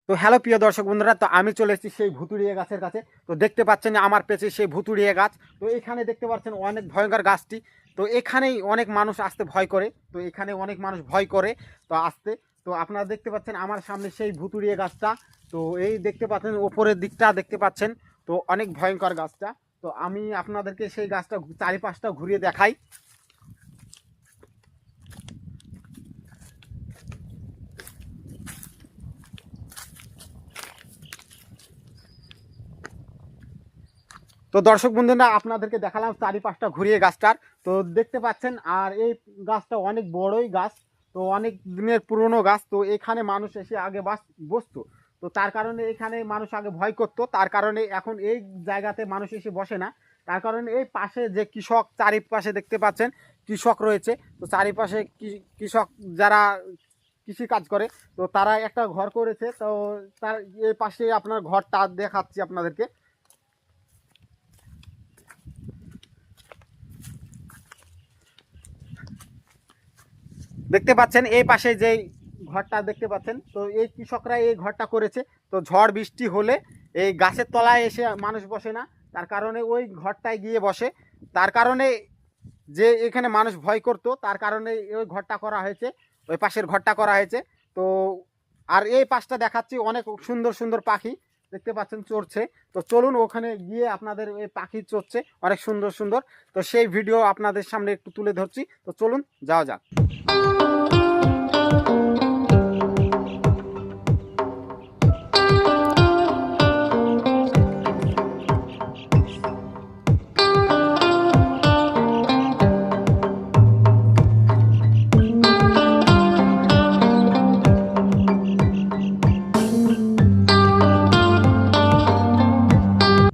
তো হ্যালো প্রিয় দর্শক বন্ধুরা, তো আমি চলে এসেছি সেই ভুতুড়িয়া গাছের কাছে। তো দেখতে পাচ্ছেন আমার পেছে সেই ভুতুড়িয়া গাছ। তো এখানে দেখতে পাচ্ছেন অনেক ভয়ঙ্কর গাছটি। তো এখানেই অনেক মানুষ আসতে ভয় করে। তো এখানে অনেক মানুষ ভয় করে তো আসতে। তো আপনারা দেখতে পাচ্ছেন আমার সামনে সেই ভুতুড়িয়া গাছটা। তো এই দেখতে পাচ্ছেন ওপরের দিকটা দেখতে পাচ্ছেন। তো অনেক ভয়ঙ্কর গাছটা। তো আমি আপনাদেরকে সেই গাছটা চারিপাশটা ঘুরিয়ে দেখাই। তো দর্শক বন্ধুরা, আপনাদেরকে দেখালাম চারিপাশটা ঘুরিয়ে গাছটার। তো দেখতে পাচ্ছেন আর এই গাছটা অনেক বড়ই গাছ। তো অনেক দিনের পুরনো গাছ। তো এখানে মানুষ এসে আগে বসতো। তো তার কারণে এখানে মানুষ আগে ভয় করতো, তার কারণে এখন এই জায়গাতে মানুষ এসে বসে না। তার কারণে এই পাশে যে কৃষক চারিপাশে দেখতে পাচ্ছেন কৃষক রয়েছে। তো চারিপাশে কৃষক যারা কৃষি কাজ করে, তো তারা একটা ঘর করেছে। তো তার এই পাশে আপনার ঘরটা দেখাচ্ছি আপনাদেরকে। দেখতে পাচ্ছেন এই পাশে যে ঘরটা দেখতে পাচ্ছেন, তো এই কৃষকরা এই ঘরটা করেছে। তো ঝড় বৃষ্টি হলে এই গাছের তলায় এসে মানুষ বসে না, তার কারণে ওই ঘরটায় গিয়ে বসে। তার কারণে যে এখানে মানুষ ভয় করতো, তার কারণে ওই ঘরটা করা হয়েছে, ওই পাশের ঘরটা করা হয়েছে। তো আর এই পাশটা দেখাচ্ছি অনেক সুন্দর সুন্দর পাখি দেখতে পাচ্ছেন চড়ছে। তো চলুন ওখানে গিয়ে আপনাদের এই পাখি চড়ছে অনেক সুন্দর সুন্দর। তো সেই ভিডিও আপনাদের সামনে একটু তুলে ধরছি। তো চলুন যাওয়া যাক।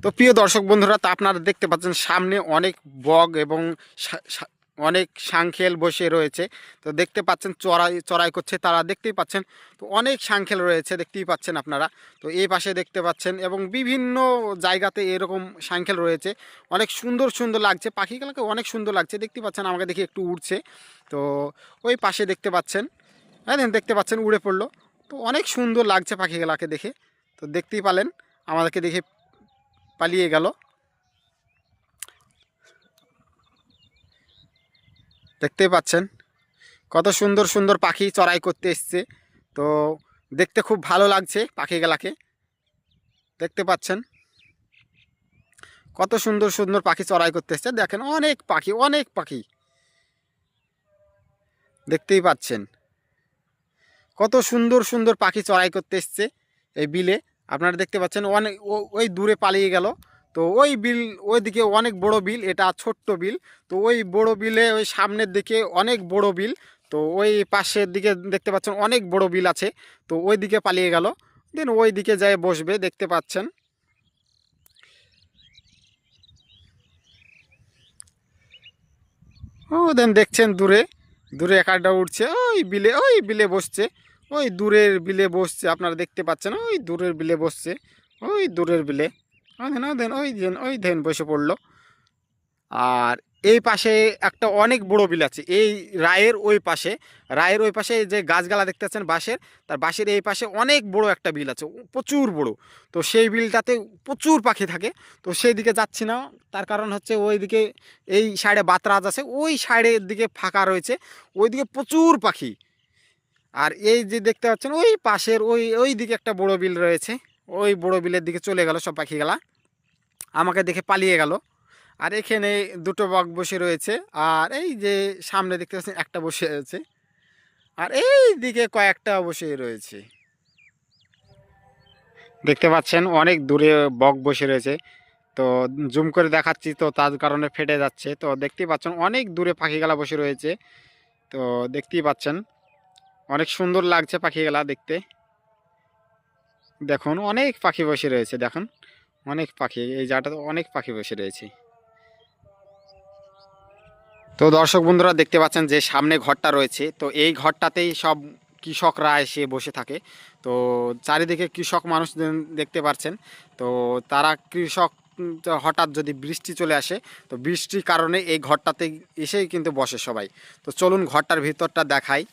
তো প্রিয় দর্শক বন্ধুরা, তা আপনারা দেখতে পাচ্ছেন সামনে অনেক বক এবং অনেক সাংখেল বসে রয়েছে। তো দেখতে পাচ্ছেন চড়াই চড়াই করছে তারা, দেখতেই পাচ্ছেন। তো অনেক সাংখেল রয়েছে দেখতেই পাচ্ছেন আপনারা। তো এই পাশে দেখতে পাচ্ছেন এবং বিভিন্ন জায়গাতে এরকম সাংখেল রয়েছে। অনেক সুন্দর সুন্দর লাগছে, পাখিগুলোকে অনেক সুন্দর লাগছে দেখতে পাচ্ছেন। আমাকে দেখে একটু উড়ছে। তো ওই পাশে দেখতে পাচ্ছেন, হ্যাঁ দেখতে পাচ্ছেন উড়ে পড়লো। তো অনেক সুন্দর লাগছে পাখিগুলোকে দেখে। তো দেখতেই পালেন আমাদেরকে দেখে পালিয়ে গেল। দেখতেই পাচ্ছেন কত সুন্দর সুন্দর পাখি চড়াই করতে এসছে। তো দেখতে খুব ভালো লাগছে পাখিগুলাকে, দেখতে পাচ্ছেন কত সুন্দর সুন্দর পাখি চড়াই করতে এসছে। দেখেন অনেক পাখি, অনেক পাখি দেখতেই পাচ্ছেন কত সুন্দর সুন্দর পাখি চড়াই করতে এসছে এই বিলে। আপনারা দেখতে পাচ্ছেন অনেক ওই দূরে পালিয়ে গেল। তো ওই বিল, ওইদিকে অনেক বড় বিল, এটা ছোট্ট বিল। তো ওই বড় বিলে ওই সামনের দিকে অনেক বড় বিল। তো ওই পাশের দিকে দেখতে পাচ্ছেন অনেক বড় বিল আছে। তো ওই দিকে পালিয়ে গেল, দেন ওই দিকে যায় বসবে দেখতে পাচ্ছেন। ও দেন দেখছেন দূরে, দূরে একটা উঠছে ওই বিলে, ওই বিলে বসছে। ওই দূরের বিলে বসছে, আপনারা দেখতে পাচ্ছেন ওই দূরের বিলে বসছে, ওই দূরের বিলে। ও দেন, ও দেন, ওই দেন, ওই দেন বসে পড়লো। আর এই পাশে একটা অনেক বড় বিল আছে এই রায়ের ওই পাশে। রায়ের ওই পাশে যে গাছগালা দেখতে পাচ্ছেন বাঁশের, তার বাঁশের এই পাশে অনেক বড় একটা বিল আছে, প্রচুর বড়। তো সেই বিলটাতে প্রচুর পাখি থাকে। তো সেই দিকে যাচ্ছি না, তার কারণ হচ্ছে ওই দিকে এই সাইডে বাতরাজ আছে, ওই সাইডের দিকে ফাঁকা রয়েছে, ওই দিকে প্রচুর পাখি। আর এই যে দেখতে পাচ্ছেন ওই পাশের ওই ওই দিকে একটা বড় বিল রয়েছে, ওই বড় বিলের দিকে চলে গেল সব পাখিগুলা, আমাকে দেখে পালিয়ে গেল। আর এখানে দুটো বক বসে রয়েছে। আর এই যে সামনে দেখতে পাচ্ছেন একটা বসে আছে, আর এই দিকে কয়েকটা বসে রয়েছে দেখতে পাচ্ছেন অনেক দূরে বক বসে রয়েছে। তো জুম করে দেখাচ্ছি তো তার কারণে ফেটে যাচ্ছে। তো দেখতেই পাচ্ছেন অনেক দূরে পাখিগুলা বসে রয়েছে। তো দেখতেই পাচ্ছেন অনেক সুন্দর লাগছে পাখিগুলা দেখতে। দেখুন অনেক পাখি বসে রয়েছে, দেখুন অনেক পাখি, এই জায়গাটাতে অনেক পাখি বসে রয়েছে। তো দর্শক বন্ধুরা দেখতে পাচ্ছেন যে সামনে ঘরটা রয়েছে, তো এই ঘরটাতেই সব কৃষকরা এসে বসে থাকে। তো চারিদিকে কৃষক মানুষ দেখতে পাচ্ছেন। তো তারা কৃষক হঠাৎ যদি বৃষ্টি চলে আসে, তো বৃষ্টির কারণে এই ঘরটাতে এসেই কিন্তু বসে সবাই। তো চলুন ঘরটার ভিতরটা দেখাই।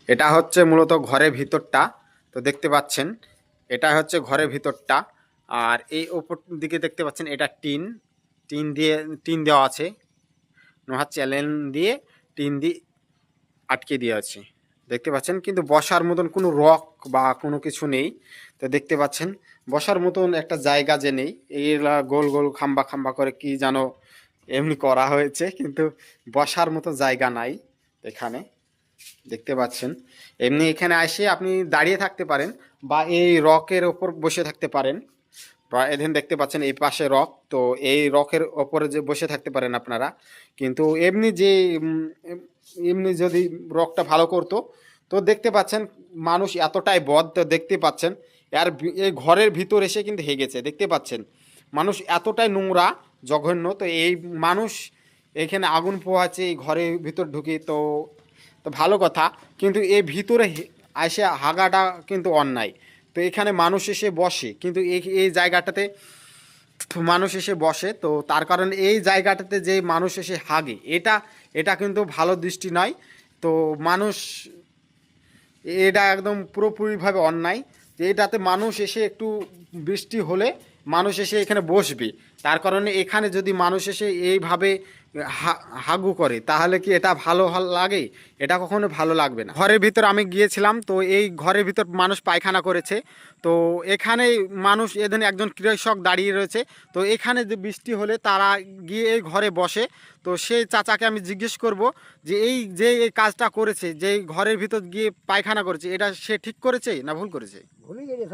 এটা হচ্ছে মূলত ঘরের ভিতরটা। তো দেখতে পাচ্ছেন এটা হচ্ছে ঘরের ভিতরটা। আর এই ওপর দিকে দেখতে পাচ্ছেন এটা টিন, টিন দেওয়া আছে, লোহার চ্যানেল দিয়ে টিন দিয়ে আটকে দেওয়া আছে দেখতে পাচ্ছেন। কিন্তু বসার মতন কোনো রক বা কোনো কিছু নেই। তো দেখতে পাচ্ছেন বসার মতন একটা জায়গা যে নেই, এইগুলা গোল গোল খাম্বা খাম্বা করে কি যেন এমনি করা হয়েছে, কিন্তু বসার মতো জায়গা নাই এখানে দেখতে পাচ্ছেন। এমনি এখানে এসে আপনি দাঁড়িয়ে থাকতে পারেন বা এই রকের ওপর বসে থাকতে পারেন, বা এখানে দেখতে পাচ্ছেন এই পাশে রক, তো এই রকের ওপরে যে বসে থাকতে পারেন আপনারা। কিন্তু এমনি যে এমনি যদি রকটা ভালো করতো, তো দেখতে পাচ্ছেন মানুষ এতটাই বদ, তো দেখতে পাচ্ছেন এই ঘরের ভিতর এসে কিন্তু হেগেছে দেখতে পাচ্ছেন। মানুষ এতটাই নোংরা জঘন্য, তো এই মানুষ এখানে আগুন পোহাচ্ছে এই ঘরের ভিতর ঢুকে, তো তো ভালো কথা, কিন্তু এই ভিতরে এসে হাগাটা কিন্তু অন্যায়। তো এখানে মানুষ এসে বসে, কিন্তু এই জায়গাটাতে মানুষ এসে বসে, তো তার কারণে এই জায়গাটাতে যে মানুষ এসে হাগে, এটা কিন্তু ভালো দৃষ্টি নয়। তো মানুষ এটা একদম পুরোপুরিভাবে অন্যায় যে এটাতে মানুষ এসে একটু বৃষ্টি হলে মানুষ এসে এখানে বসবে, তার কারণে এখানে যদি মানুষ এসে এইভাবে হাগু করে তাহলে কি এটা ভালো লাগে? এটা কখনো ভালো লাগবে না। ঘরের ভিতর আমি গিয়েছিলাম, তো এই ঘরের ভিতর মানুষ পায়খানা করেছে। তো এখানে মানুষ এদিন একজন কৃষক দাঁড়িয়ে রয়েছে, তো এখানে যে বৃষ্টি হলে তারা গিয়ে এই ঘরে বসে। তো সেই চাচাকে আমি জিজ্ঞেস করব যে এই কাজটা করেছে, যে ঘরের ভিতর গিয়ে পায়খানা করেছে, এটা সে ঠিক করেছে না ভুল করেছে? ভুলে গেছে।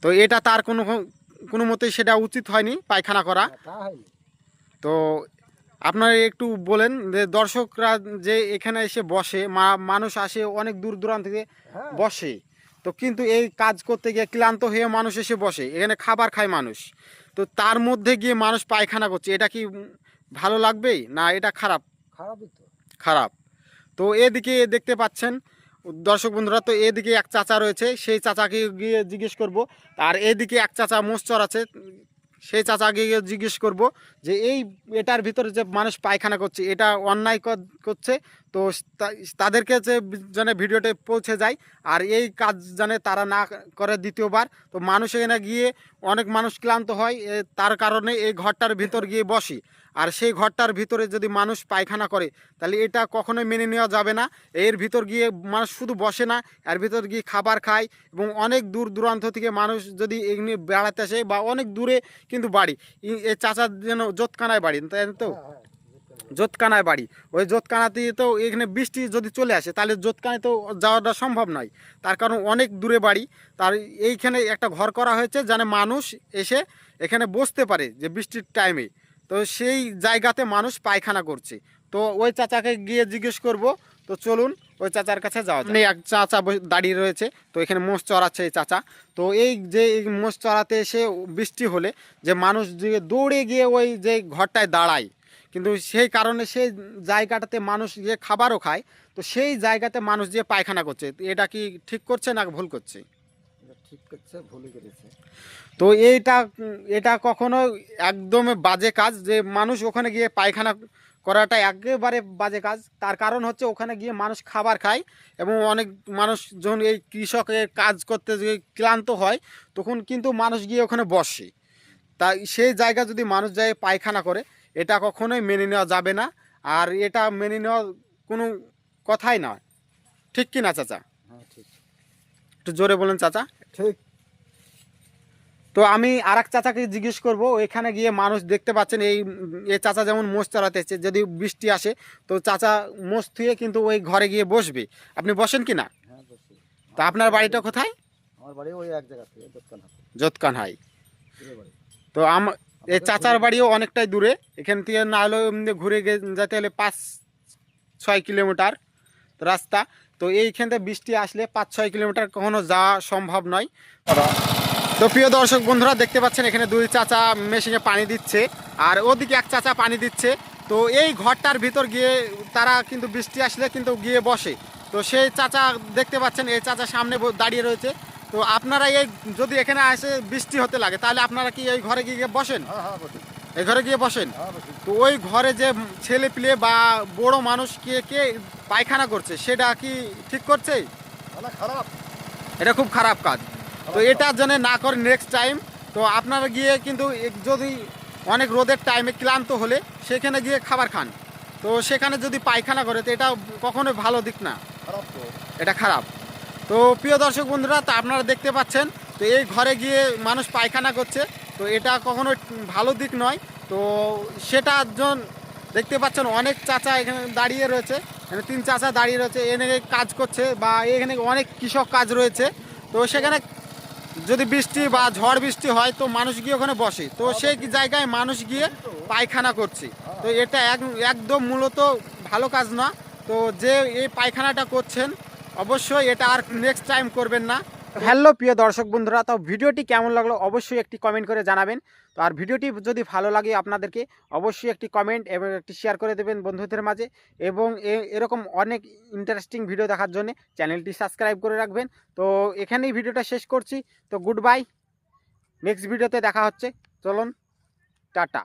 তো এটা তার কোনো মতেই সেটা উচিত হয়নি পায়খানা করা। তো আপনারা একটু বলেন যে দর্শকরা যে এখানে এসে বসে, মানুষ আসে অনেক দূর দূরান্ত থেকে বসে, তো কিন্তু এই কাজ করতে গিয়ে ক্লান্ত হয়ে মানুষ এসে বসে, এখানে খাবার খায় মানুষ, তো তার মধ্যে গিয়ে মানুষ পায়খানা করছে, এটা কি ভালো লাগবে না? এটা খারাপ। খারাপ। তো এদিকে দেখতে পাচ্ছেন দর্শক বন্ধুরা, তো এদিকে এক চাচা রয়েছে, সেই চাচাকে গিয়ে জিজ্ঞেস করব। আর এদিকে এক চাচা মোস্চর আছে, সেই চাচাকে গিয়ে জিজ্ঞেস করব যে এটার ভিতরে যে মানুষ পায়খানা করছে এটা অন্যায় করছে, তো তাদেরকে যে যেন ভিডিওতে পৌঁছে যায় আর এই কাজ যেন তারা না করে দ্বিতীয়বার। তো মানুষ এখানে গিয়ে অনেক মানুষ ক্লান্ত হয়, তার কারণে এই ঘরটার ভিতর গিয়ে বসি। আর সেই ঘরটার ভিতরে যদি মানুষ পায়খানা করে তাহলে এটা কখনোই মেনে নেওয়া যাবে না। এর ভিতর গিয়ে মানুষ শুধু বসে না, এর ভিতর গিয়ে খাবার খায়, এবং অনেক দূর দূরান্ত থেকে মানুষ যদি এমনি বেড়াতে আসে বা অনেক দূরে কিন্তু বাড়ি, এই চাচার যেন জোতকানায় বাড়ি, তাই তো? জোতকানায় বাড়ি, ওই জোতকানাতে তো এখানে বৃষ্টি যদি চলে আসে তাহলে জোতকানায় তো যাওয়াটা সম্ভব নয়, তার কারণ অনেক দূরে বাড়ি। তার এইখানে একটা ঘর করা হয়েছে যেন মানুষ এসে এখানে বসতে পারে যে বৃষ্টির টাইমে, তো সেই জায়গাতে মানুষ পায়খানা করছে। তো ওই চাচাকে গিয়ে জিজ্ঞেস করব। তো চলুন ওই চাচার কাছে যাওয়া যাক। এক চাচা দাঁড়িয়ে রয়েছে, তো এখানে মোষ চড়াচ্ছে এই চাচা। তো এই যে মোষ চড়াতে এসে বৃষ্টি হলে যে মানুষ দৌড়ে গিয়ে ওই যে ঘরটায় দাঁড়ায়, কিন্তু সেই কারণে সেই জায়গাটাতে মানুষ যে খাবারও খায়, তো সেই জায়গাতে মানুষ যে পায়খানা করছে, এটা কি ঠিক করছে না ভুল করছে? ঠিক করছে, ভুলই করেছে। তো এটা কখনো একদমই বাজে কাজ, যে মানুষ ওখানে গিয়ে পায়খানা করাটা একেবারে বাজে কাজ। তার কারণ হচ্ছে ওখানে গিয়ে মানুষ খাবার খায়, এবং অনেক মানুষ যখন এই কৃষকের কাজ করতে যে ক্লান্ত হয় তখন কিন্তু মানুষ গিয়ে ওখানে বসে। তাই সেই জায়গা যদি মানুষ যায় পায়খানা করে, এটা কখনোই মেনে নেওয়া যাবে না। আর এটা মেনে নেওয়ার কোনো কথাই নয়, ঠিক কি না চাচা? হ্যাঁ ঠিক। একটু জোরে বলেন চাচা। ঠিক। তো আমি আর এক চাচাকে জিজ্ঞেস করব, এখানে গিয়ে মানুষ দেখতে পাচ্ছেন এই চাচা যেমন মোষ চড়াতে এসেছে, যদি বৃষ্টি আসে তো চাচা মোষ থুয়ে কিন্তু ওই ঘরে গিয়ে বসবে। আপনি বসেন কি না? হ্যাঁ বসি। তো আপনার বাড়িটা কোথায়? আমার বাড়ি ওই এক জায়গা থেকে জোতকানহাই। তো এই চাচার বাড়িও অনেকটাই দূরে, এখান থেকে না হলেও এমনি ঘুরে যেতে হলে 5-6 কিলোমিটার রাস্তা। তো এইখান থেকে বৃষ্টি আসলে 5-6 কিলোমিটার কখনো যাওয়া সম্ভব নয়। তো প্রিয় দর্শক বন্ধুরা, দেখতে পাচ্ছেন এখানে দুই চাচা মেশিনে পানি দিচ্ছে, আর ওদিকে এক চাচা পানি দিচ্ছে। তো এই ঘরটার ভিতর গিয়ে তারা কিন্তু বৃষ্টি আসলে কিন্তু গিয়ে বসে। তো সেই চাচা দেখতে পাচ্ছেন এই চাচা সামনে দাঁড়িয়ে রয়েছে। তো আপনারা যদি এখানে এসে বৃষ্টি হতে লাগে তাহলে আপনারা কি এই ঘরে গিয়ে বসেন? হ্যাঁ হ্যাঁ বসি। এই ঘরে গিয়ে বসেন? হ্যাঁ বসি। তো ওই ঘরে যে ছেলে পেলে বা বড় মানুষ কে কে পায়খানা করছে সেটা কি ঠিক করছে? না, খারাপ। এটা খুব খারাপ কাজ। তো এটা যেন না করে নেক্সট টাইম। তো আপনারা গিয়ে কিন্তু যদি অনেক রোদের টাইমে ক্লান্ত হলে সেখানে গিয়ে খাবার খান, তো সেখানে যদি পায়খানা করে তো এটা কখনোই ভালো দিক না, খারাপ তো। এটা খারাপ। তো প্রিয় দর্শক বন্ধুরা, তো আপনারা দেখতে পাচ্ছেন তো এই ঘরে গিয়ে মানুষ পায়খানা করছে, তো এটা কখনো ভালো দিক নয়। তো সেটার জন্য দেখতে পাচ্ছেন অনেক চাচা এখানে দাঁড়িয়ে রয়েছে, এখানে 3 চাচা দাঁড়িয়ে রয়েছে, এখানে কাজ করছে বা এখানে অনেক কৃষক কাজ রয়েছে। তো সেখানে যদি বৃষ্টি বা ঝড় বৃষ্টি হয় তো মানুষ গিয়ে ওখানে বসে, তো সেই জায়গায় মানুষ গিয়ে পায়খানা করছে। তো এটা একদম মূলত ভালো কাজ না। তো যে এই পায়খানাটা করছেন অবশ্যই এটা আর নেক্সট টাইম করবেন না। হ্যালো প্রিয় দর্শক বন্ধুরা, তো ভিডিওটি কেমন লাগলো অবশ্যই একটি কমেন্ট করে জানাবেন। তো আর ভিডিওটি যদি ভালো লাগে আপনাদেরকে অবশ্যই একটি কমেন্ট এবং একটি শেয়ার করে দেবেন বন্ধুদের মাঝে, এবং এরকম অনেক ইন্টারেস্টিং ভিডিও দেখার জন্য চ্যানেলটি সাবস্ক্রাইব করে রাখবেন। তো এখানেই ভিডিওটা শেষ করছি। তো গুড বাই, নেক্সট ভিডিওতে দেখা হচ্ছে, চলুন টাটা।